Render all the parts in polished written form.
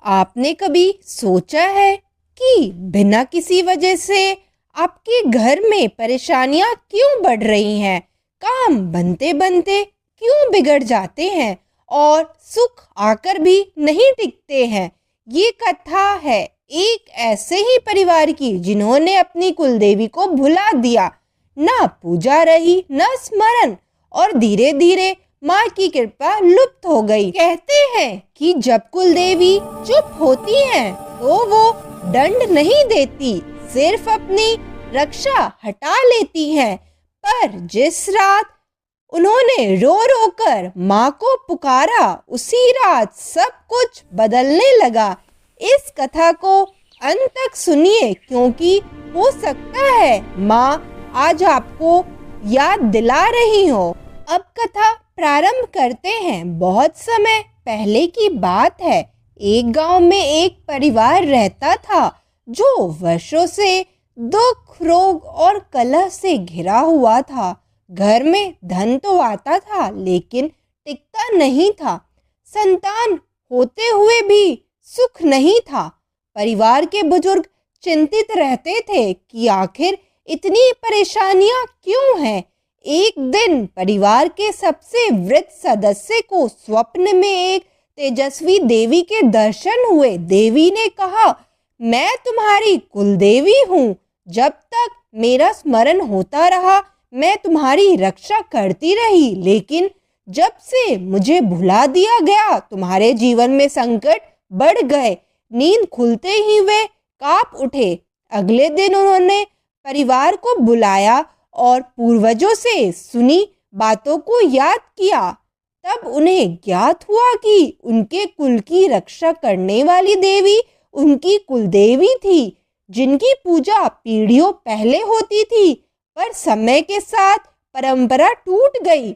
आपने कभी सोचा है कि बिना किसी वजह से आपके घर में परेशानियां क्यों बढ़ रही हैं? काम बनते बनते क्यों बिगड़ जाते हैं और सुख आकर भी नहीं टिकते हैं? ये कथा है एक ऐसे ही परिवार की जिन्होंने अपनी कुलदेवी को भुला दिया। ना पूजा रही ना स्मरण, और धीरे धीरे माँ की कृपा लुप्त हो गई। कहते हैं कि जब कुलदेवी चुप होती हैं तो वो दंड नहीं देती, सिर्फ अपनी रक्षा हटा लेती हैं। पर जिस रात उन्होंने रो रो कर माँ को पुकारा, उसी रात सब कुछ बदलने लगा। इस कथा को अंत तक सुनिए, क्योंकि हो सकता है माँ आज आपको याद दिला रही हो। अब कथा प्रारंभ करते हैं। बहुत समय पहले की बात है। एक गांव में एक परिवार रहता था जो वर्षों से दुख, रोग और कलह से घिरा हुआ था। घर में धन तो आता था लेकिन टिकता नहीं था। संतान होते हुए भी सुख नहीं था। परिवार के बुजुर्ग चिंतित रहते थे कि आखिर इतनी परेशानियां क्यों हैं। एक दिन परिवार के सबसे वृद्ध सदस्य को स्वप्न में एक तेजस्वी देवी के दर्शन हुए। देवी ने कहा, मैं तुम्हारी कुलदेवी हूँ। जब तक मेरा स्मरण होता रहा मैं तुम्हारी रक्षा करती रही, लेकिन जब से मुझे भुला दिया गया तुम्हारे जीवन में संकट बढ़ गए। नींद खुलते ही वे कांप उठे। अगले दिन उन्होंने परिवार को बुलाया और पूर्वजों से सुनी बातों को याद किया। तब उन्हें ज्ञात हुआ कि उनके कुल की रक्षा करने वाली देवी उनकी कुलदेवी थी, जिनकी पूजा पीढ़ियों पहले होती थी। पर समय के साथ परंपरा टूट गई।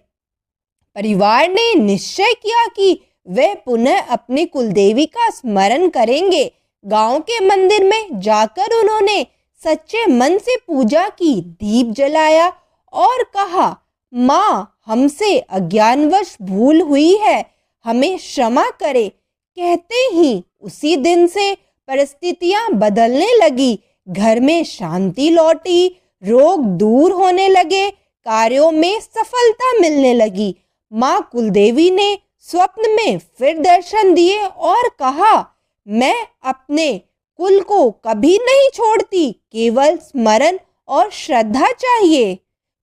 परिवार ने निश्चय किया कि वे पुनः अपनी कुलदेवी का स्मरण करेंगे। गांव के मंदिर में जाकर उन्होंने सच्चे मन से पूजा की, दीप जलाया और कहा, माँ हमसे अज्ञानवश भूल हुई है, हमें क्षमा करे। कहते ही उसी दिन से परिस्थितियां बदलने लगी। घर में शांति लौटी, रोग दूर होने लगे, कार्यों में सफलता मिलने लगी। माँ कुलदेवी ने स्वप्न में फिर दर्शन दिए और कहा, मैं अपने कुल को कभी नहीं छोड़ती, केवल स्मरण और श्रद्धा चाहिए।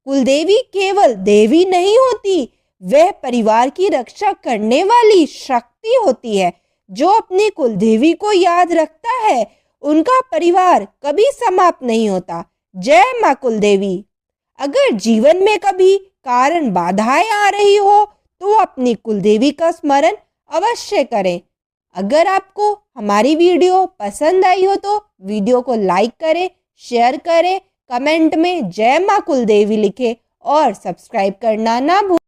कुलदेवी केवल देवी नहीं होती, वह परिवार की रक्षा करने वाली शक्ति होती है। जो अपनी कुलदेवी को याद रखता है उनका परिवार कभी समाप्त नहीं होता। जय माँ कुलदेवी। अगर जीवन में कभी कारण बाधाएं आ रही हो तो अपनी कुलदेवी का स्मरण अवश्य करें। अगर आपको हमारी वीडियो पसंद आई हो तो वीडियो को लाइक करें, शेयर करें, कमेंट में जय माँ कुलदेवी लिखें और सब्सक्राइब करना ना भूलें।